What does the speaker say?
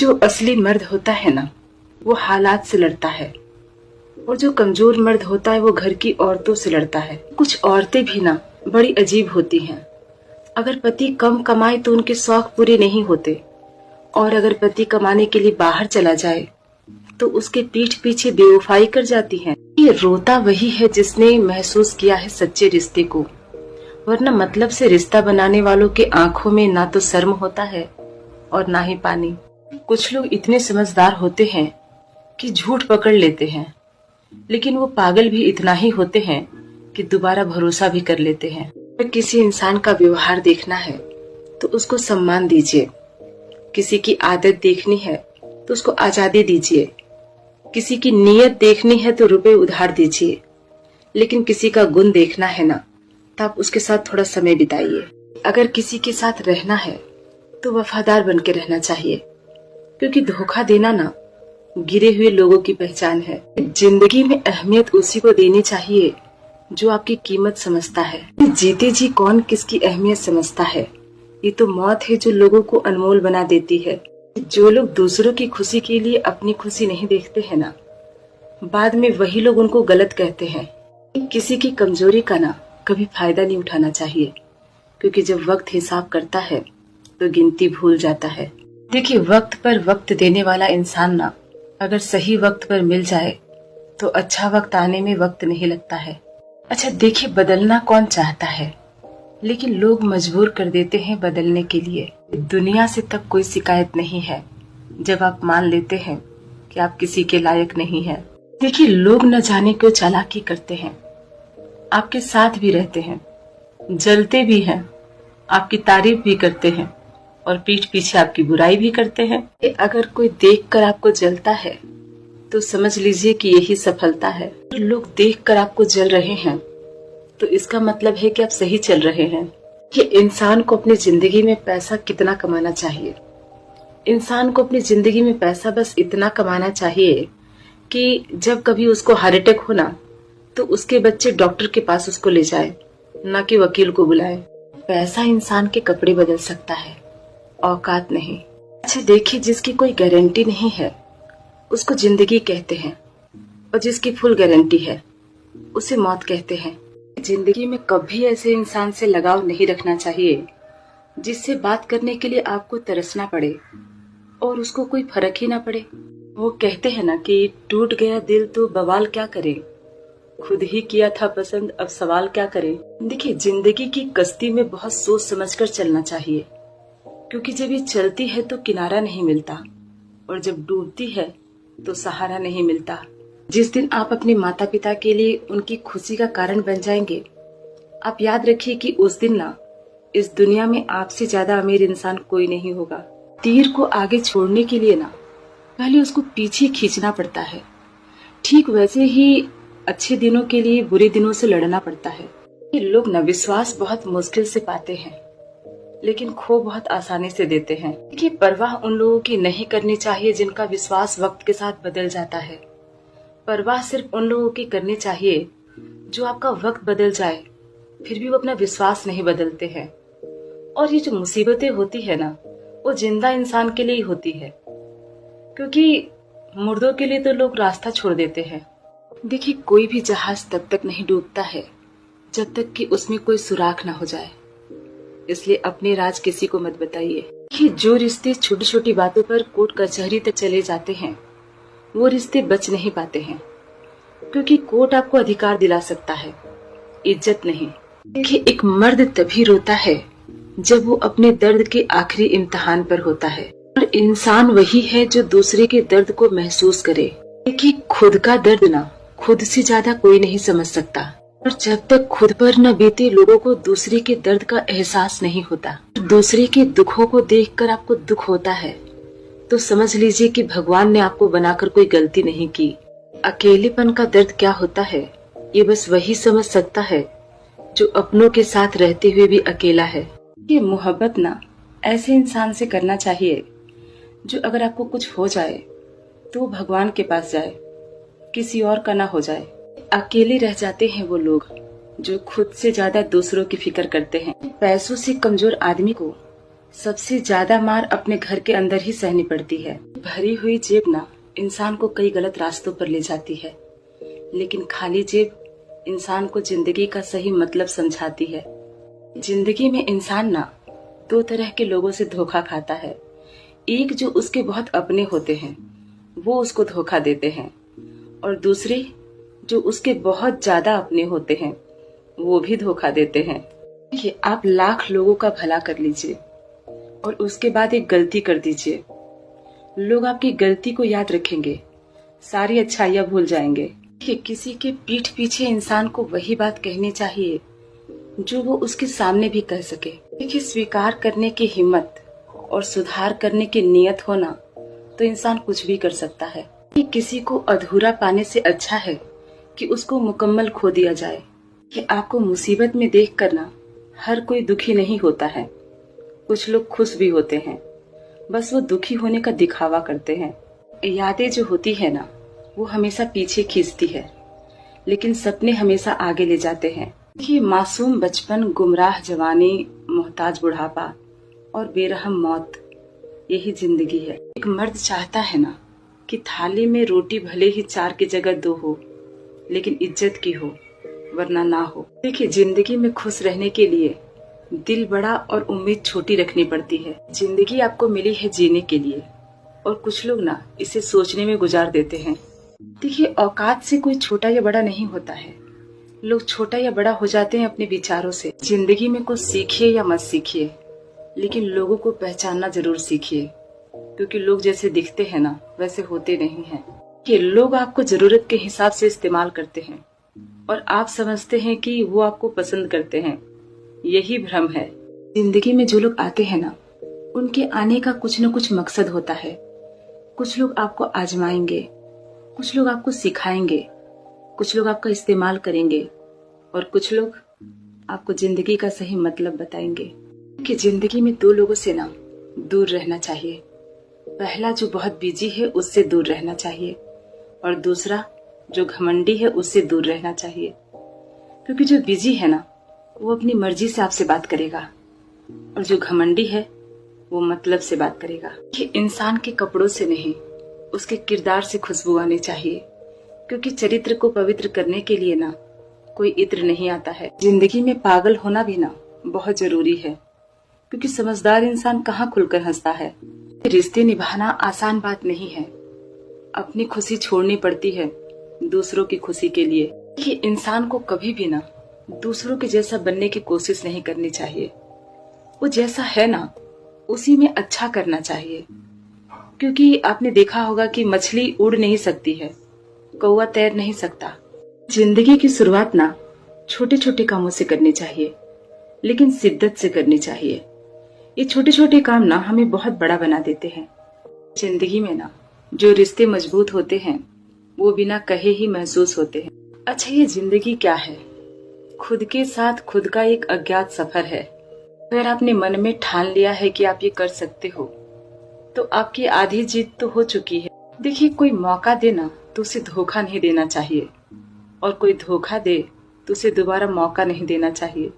जो असली मर्द होता है ना, वो हालात से लड़ता है, और जो कमजोर मर्द होता है वो घर की औरतों से लड़ता है। कुछ औरतें भी ना बड़ी अजीब होती हैं। अगर पति कम कमाए तो उनके शौक पूरे नहीं होते, और अगर पति कमाने के लिए बाहर चला जाए तो उसके पीठ पीछे बेवफाई कर जाती हैं। ये रोता वही है जिसने महसूस किया है सच्चे रिश्ते को, वरना मतलब से रिश्ता बनाने वालों के आंखों में ना तो शर्म होता है और ना ही पानी। कुछ लोग इतने समझदार होते हैं कि झूठ पकड़ लेते हैं, लेकिन वो पागल भी इतना ही होते हैं कि दोबारा भरोसा भी कर लेते हैं। अगर किसी इंसान का व्यवहार देखना है तो उसको सम्मान दीजिए, किसी की आदत देखनी है तो उसको आजादी दीजिए, किसी की नीयत देखनी है तो रुपए उधार दीजिए, लेकिन किसी का गुण देखना है ना तो आप उसके साथ थोड़ा समय बिताइए। अगर किसी के साथ रहना है तो वफादार बन के रहना चाहिए, क्योंकि धोखा देना ना गिरे हुए लोगों की पहचान है। जिंदगी में अहमियत उसी को देनी चाहिए जो आपकी कीमत समझता है। जीते जी कौन किसकी अहमियत समझता है? ये तो मौत है जो लोगों को अनमोल बना देती है। जो लोग दूसरों की खुशी के लिए अपनी खुशी नहीं देखते हैं ना, बाद में वही लोग उनको गलत कहते हैं। किसी की कमजोरी का ना कभी फायदा नहीं उठाना चाहिए, क्योंकि जब वक्त हिसाब करता है तो गिनती भूल जाता है। देखिए, वक्त पर वक्त देने वाला इंसान ना अगर सही वक्त पर मिल जाए तो अच्छा वक्त आने में वक्त नहीं लगता है। अच्छा देखिए, बदलना कौन चाहता है, लेकिन लोग मजबूर कर देते हैं बदलने के लिए। दुनिया से तब कोई शिकायत नहीं है जब आप मान लेते हैं कि आप किसी के लायक नहीं हैं। देखिए, लोग न जाने क्यों चालाकी करते हैं, आपके साथ भी रहते हैं, जलते भी हैं, आपकी तारीफ भी करते हैं और पीठ पीछे आपकी बुराई भी करते हैं। अगर कोई देखकर आपको जलता है तो समझ लीजिए कि यही सफलता है। लोग देखकर आपको जल रहे हैं तो इसका मतलब है कि आप सही चल रहे हैं। कि इंसान को अपनी जिंदगी में पैसा कितना कमाना चाहिए? इंसान को अपनी जिंदगी में पैसा बस इतना कमाना चाहिए कि जब कभी उसको हार्ट अटैक हो ना तो उसके बच्चे डॉक्टर के पास उसको ले जाए, ना कि वकील को बुलाए। पैसा इंसान के कपड़े बदल सकता है, औकात नहीं। अच्छा देखिए, जिसकी कोई गारंटी नहीं है उसको जिंदगी कहते हैं, और जिसकी फुल गारंटी है उसे मौत कहते हैं। जिंदगी में कभी ऐसे इंसान से लगाव नहीं रखना चाहिए जिससे बात करने के लिए आपको तरसना पड़े और उसको कोई फर्क ही ना पड़े। वो कहते हैं ना कि टूट गया दिल तो बवाल क्या करे, खुद ही किया था पसंद अब सवाल क्या करे। देखिए, जिंदगी की कश्ती में बहुत सोच समझकर चलना चाहिए, क्योंकि जब ये चलती है तो किनारा नहीं मिलता, और जब डूबती है तो सहारा नहीं मिलता। जिस दिन आप अपने माता पिता के लिए उनकी खुशी का कारण बन जाएंगे, आप याद रखिए कि उस दिन ना इस दुनिया में आपसे ज्यादा अमीर इंसान कोई नहीं होगा। तीर को आगे छोड़ने के लिए ना पहले उसको पीछे खींचना पड़ता है। ठीक वैसे ही अच्छे दिनों के लिए बुरे दिनों से लड़ना पड़ता है। ये लोग ना विश्वास बहुत मुश्किल से पाते हैं, लेकिन खो बहुत आसानी से देते हैं। कि परवाह उन लोगों की नहीं करनी चाहिए जिनका विश्वास वक्त के साथ बदल जाता है। परवाह सिर्फ उन लोगों की करनी चाहिए जो आपका वक्त बदल जाए फिर भी वो अपना विश्वास नहीं बदलते हैं। और ये जो मुसीबतें होती है ना, वो जिंदा इंसान के लिए ही होती है, क्योंकि मुर्दों के लिए तो लोग रास्ता छोड़ देते हैं। देखिए, कोई भी जहाज तब तक नहीं डूबता है जब तक कि उसमें कोई सुराख ना हो जाए। इसलिए अपने राज किसी को मत बताइए। कि जो रिश्ते छोटी छोटी बातों पर कोर्ट कचहरी तक चले जाते हैं वो रिश्ते बच नहीं पाते हैं, क्योंकि कोर्ट आपको अधिकार दिला सकता है, इज्जत नहीं। देखिए, एक मर्द तभी रोता है जब वो अपने दर्द के आखिरी इम्तिहान पर होता है, और इंसान वही है जो दूसरे के दर्द को महसूस करे। देखिए, खुद का दर्द ना खुद से ज्यादा कोई नहीं समझ सकता, और जब तक खुद पर न बीते लोगों को दूसरे के दर्द का एहसास नहीं होता। दूसरे के दुखों को देखकर आपको दुख होता है तो समझ लीजिए कि भगवान ने आपको बनाकर कोई गलती नहीं की। अकेलेपन का दर्द क्या होता है ये बस वही समझ सकता है जो अपनों के साथ रहते हुए भी अकेला है। ये मोहब्बत ना ऐसे इंसान से करना चाहिए जो अगर आपको कुछ हो जाए तो भगवान के पास जाए, किसी और का ना हो जाए। अकेले रह जाते हैं वो लोग जो खुद से ज्यादा दूसरों की फिक्र करते हैं। पैसों से कमजोर आदमी को सबसे ज्यादा मार अपने घर के अंदर ही सहनी पड़ती है। भरी हुई जेब ना इंसान को कई गलत रास्तों पर ले जाती है, लेकिन खाली जेब इंसान को जिंदगी का सही मतलब समझाती है। जिंदगी में इंसान ना दो तरह के लोगों से धोखा खाता है। एक जो उसके बहुत अपने होते हैं, वो उसको धोखा देते हैं, और दूसरे जो उसके बहुत ज्यादा अपने होते हैं, वो भी धोखा देते हैं। देखिए, आप लाख लोगों का भला कर लीजिए और उसके बाद एक गलती कर दीजिए, लोग आपकी गलती को याद रखेंगे, सारी अच्छाइयां भूल जाएंगे। देखिए, किसी के पीठ पीछे इंसान को वही बात कहनी चाहिए जो वो उसके सामने भी कह सके। देखिए, स्वीकार करने की हिम्मत और सुधार करने की नियत होना तो इंसान कुछ भी कर सकता है। कि किसी को अधूरा पाने से अच्छा है कि उसको मुकम्मल खो दिया जाए। कि आपको मुसीबत में देख कर ना हर कोई दुखी नहीं होता है, कुछ लोग खुश भी होते हैं, बस वो दुखी होने का दिखावा करते हैं। यादें जो होती है ना, वो हमेशा पीछे खींचती है, लेकिन सपने हमेशा आगे ले जाते हैं। ये मासूम बचपन, गुमराह जवानी, मोहताज बुढ़ापा और बेरहम मौत, यही जिंदगी है। एक मर्द चाहता है ना कि थाली में रोटी भले ही 4 की जगह 2 हो, लेकिन इज्जत की हो, वरना ना हो। देखिए, जिंदगी में खुश रहने के लिए दिल बड़ा और उम्मीद छोटी रखनी पड़ती है। जिंदगी आपको मिली है जीने के लिए, और कुछ लोग ना इसे सोचने में गुजार देते हैं। देखिए, औकात से कोई छोटा या बड़ा नहीं होता है, लोग छोटा या बड़ा हो जाते हैं अपने विचारों से। जिंदगी में कुछ सीखिए या मत सीखिए, लेकिन लोगों को पहचानना जरूर सीखिए, क्योंकि लोग जैसे दिखते हैं ना वैसे होते नहीं हैं। कि लोग आपको जरूरत के हिसाब से इस्तेमाल करते हैं और आप समझते हैं कि वो आपको पसंद करते हैं, यही भ्रम है। जिंदगी में जो लोग आते हैं ना, उनके आने का कुछ न कुछ मकसद होता है। कुछ लोग आपको आजमाएंगे, कुछ लोग आपको सिखाएंगे, कुछ लोग आपका इस्तेमाल करेंगे, और कुछ लोग आपको जिंदगी का सही मतलब बताएंगे। कि जिंदगी में 2 लोगों से ना दूर रहना चाहिए। पहला जो बहुत बिजी है उससे दूर रहना चाहिए, और दूसरा जो घमंडी है उससे दूर रहना चाहिए। क्योंकि जो बिजी है ना, वो अपनी मर्जी से आपसे बात करेगा, और जो घमंडी है वो मतलब से बात करेगा। कि इंसान के कपड़ों से नहीं, उसके किरदार से खुशबू आनी चाहिए, क्योंकि चरित्र को पवित्र करने के लिए ना कोई इत्र नहीं आता है। जिंदगी में पागल होना भी ना बहुत जरूरी है, क्योंकि समझदार इंसान कहाँ खुलकर हंसता है। रिश्ते निभाना आसान बात नहीं है, अपनी खुशी छोड़नी पड़ती है दूसरों की खुशी के लिए। कि इंसान को कभी भी ना दूसरों के जैसा बनने की कोशिश नहीं करनी चाहिए। वो जैसा है ना उसी में अच्छा करना चाहिए, क्योंकि आपने देखा होगा कि मछली उड़ नहीं सकती है, कौवा तैर नहीं सकता। जिंदगी की शुरुआत ना छोटे छोटे कामों से करनी चाहिए, लेकिन शिद्दत से करनी चाहिए। ये छोटे छोटे काम ना हमें बहुत बड़ा बना देते हैं। जिंदगी में ना जो रिश्ते मजबूत होते हैं वो बिना कहे ही महसूस होते हैं। अच्छा, ये जिंदगी क्या है? खुद के साथ खुद का एक अज्ञात सफर है। अगर आपने मन में ठान लिया है कि आप ये कर सकते हो, तो आपकी आधी जीत तो हो चुकी है। देखिए, कोई मौका देना तो उसे धोखा नहीं देना चाहिए, और कोई धोखा दे तो उसे दोबारा मौका नहीं देना चाहिए।